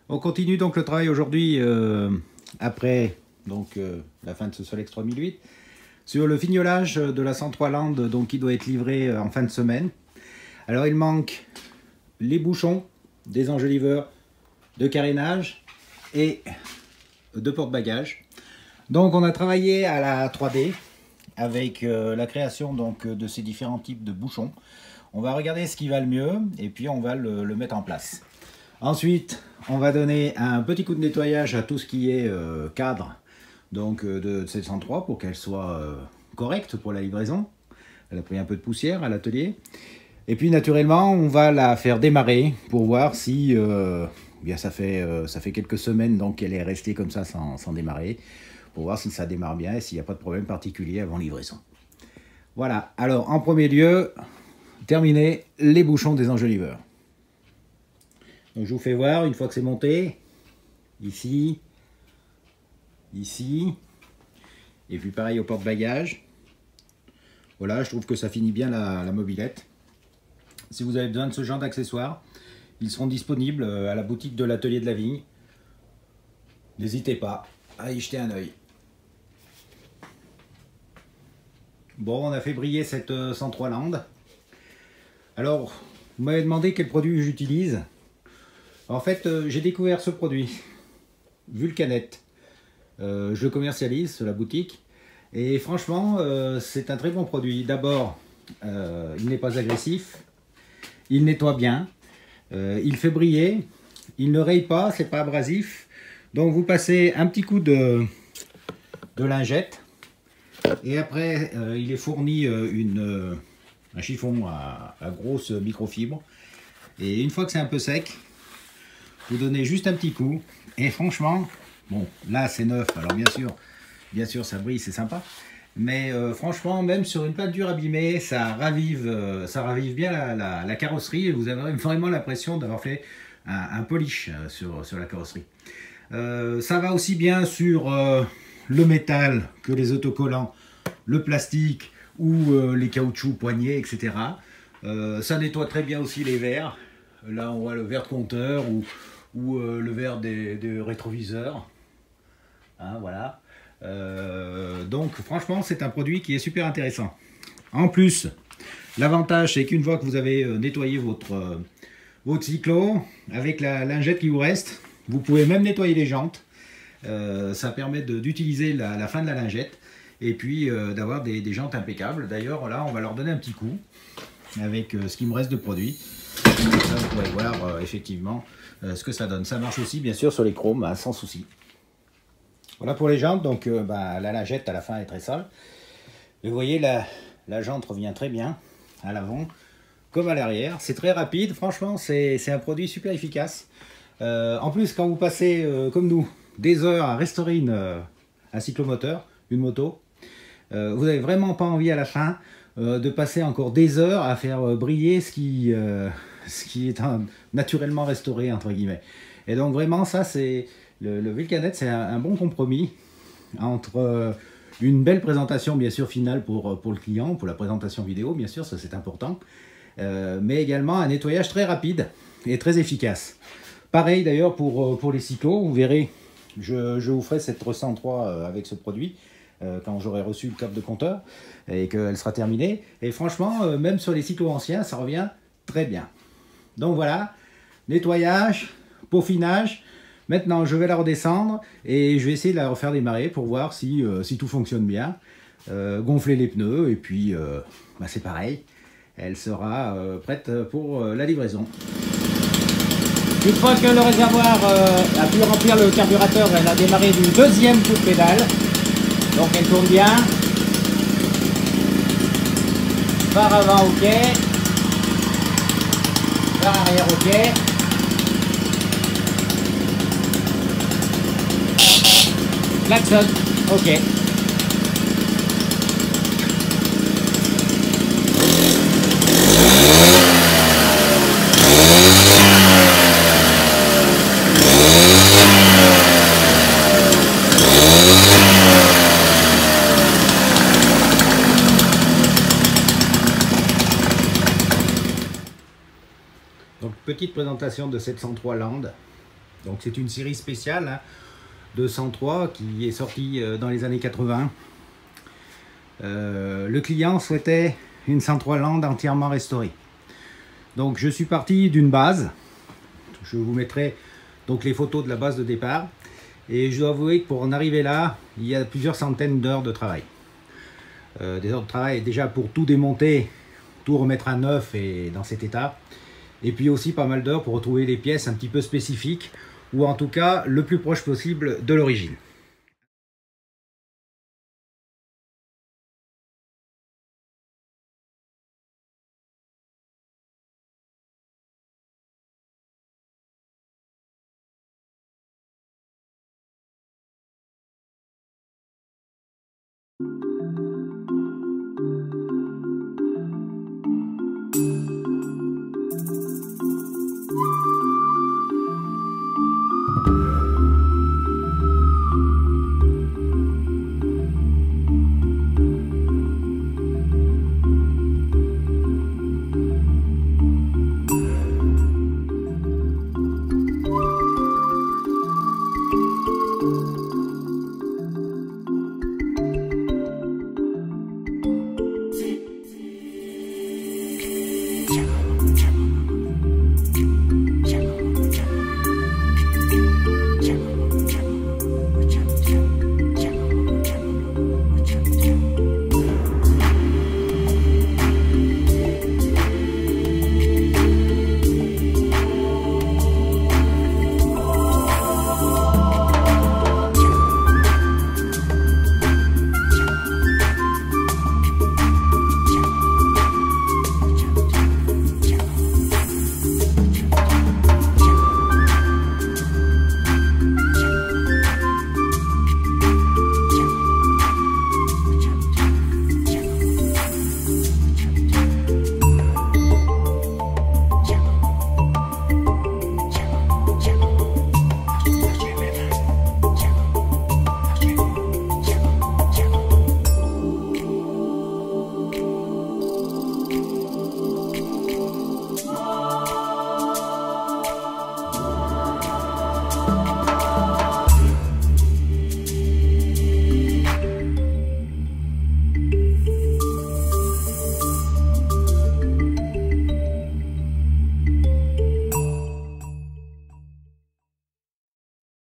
On continue donc le travail aujourd'hui, après la fin de ce Solex 3008, sur le fignolage de la 103 Land, donc qui doit être livré en fin de semaine. Alors il manque les bouchons, des enjoliveurs de carénage et de porte-bagages. Donc on a travaillé à la 3D avec la création de ces différents types de bouchons. On va regarder ce qui va le mieux et puis on va le mettre en place. Ensuite, on va donner un petit coup de nettoyage à tout ce qui est cadre de 703 pour qu'elle soit correcte pour la livraison. Elle a pris un peu de poussière à l'atelier. Et puis naturellement, on va la faire démarrer pour voir si bien ça fait quelques semaines qu'elle est restée comme ça sans démarrer, pour voir si ça démarre bien et s'il n'y a pas de problème particulier avant livraison. Voilà, alors en premier lieu, terminer les bouchons des enjoliveurs. Donc je vous fais voir une fois que c'est monté, ici, ici, et puis pareil au porte-bagages. Voilà, je trouve que ça finit bien la mobilette. Si vous avez besoin de ce genre d'accessoires, ils seront disponibles à la boutique de l'Atelier de la Vigne. N'hésitez pas à y jeter un œil. Bon, on a fait briller cette 103 Land. Alors, vous m'avez demandé quel produit j'utilise. En fait, j'ai découvert ce produit, Vulcanet. Je le commercialise sur la boutique. Et franchement, c'est un très bon produit. D'abord, il n'est pas agressif. Il nettoie bien. Il fait briller. Il ne raye pas, c'est pas abrasif. Donc vous passez un petit coup de lingette. Et après, il est fourni un chiffon à grosse microfibre. Et une fois que c'est un peu sec, vous donnez juste un petit coup. Et franchement, bon, là c'est neuf. Alors bien sûr ça brille, c'est sympa. Mais franchement, même sur une peinture abîmée, ça ravive bien la carrosserie. Et vous avez vraiment l'impression d'avoir fait un polish sur la carrosserie. Ça va aussi bien sur le métal que les autocollants, le plastique ou les caoutchoucs poignets, etc. Ça nettoie très bien aussi les verres. Là, on voit le verre de compteur ou le verre des rétroviseurs. Hein, voilà. Donc, franchement, c'est un produit qui est super intéressant. En plus, l'avantage, c'est qu'une fois que vous avez nettoyé votre cyclo, avec la lingette qui vous reste, vous pouvez même nettoyer les jantes. Ça permet d'utiliser la fin de la lingette et puis d'avoir des jantes impeccables. D'ailleurs, là, on va leur donner un petit coup avec ce qui me reste de produit. Ça, vous pourrez voir effectivement ce que ça donne. Ça marche aussi, bien sûr, sur les chromes, hein, sans souci. Voilà pour les jantes. Donc, la lingette à la fin est très sale. Et vous voyez, la jante revient très bien à l'avant comme à l'arrière. C'est très rapide. Franchement, c'est un produit super efficace. En plus, quand vous passez, comme nous, des heures à restaurer un cyclomoteur, une moto, vous n'avez vraiment pas envie à la fin de passer encore des heures à faire briller ce qui est naturellement restauré, entre guillemets. Et donc vraiment, ça, c'est le Vulcanet, c'est un bon compromis entre une belle présentation, bien sûr, finale pour le client, pour la présentation vidéo, bien sûr, ça c'est important, mais également un nettoyage très rapide et très efficace. Pareil d'ailleurs pour les cyclos, vous verrez, je vous ferai cette 103 avec ce produit quand j'aurai reçu le câble de compteur et qu'elle sera terminée. Et franchement, même sur les cyclos anciens, ça revient très bien. Donc voilà, nettoyage, peaufinage. Maintenant, je vais la redescendre et je vais essayer de la refaire démarrer pour voir si tout fonctionne bien. Gonfler les pneus et puis c'est pareil, elle sera prête pour la livraison. Une fois que le réservoir a pu remplir le carburateur, elle a démarré du deuxième coup de pédale. Donc elle tourne bien. Phare avant ok. Phare arrière ok. Klaxon ok. Donc petite présentation de 703 Land. Donc c'est une série spéciale hein, de 103 qui est sortie dans les années 80. Le client souhaitait une 103 Land entièrement restaurée. Donc je suis parti d'une base. Je vous mettrai donc les photos de la base de départ. Et je dois avouer que pour en arriver là, il y a plusieurs centaines d'heures de travail. Des heures de travail déjà pour tout démonter, tout remettre à neuf et dans cet état. Et puis aussi pas mal d'heures pour retrouver les pièces un petit peu spécifiques, ou en tout cas le plus proche possible de l'origine.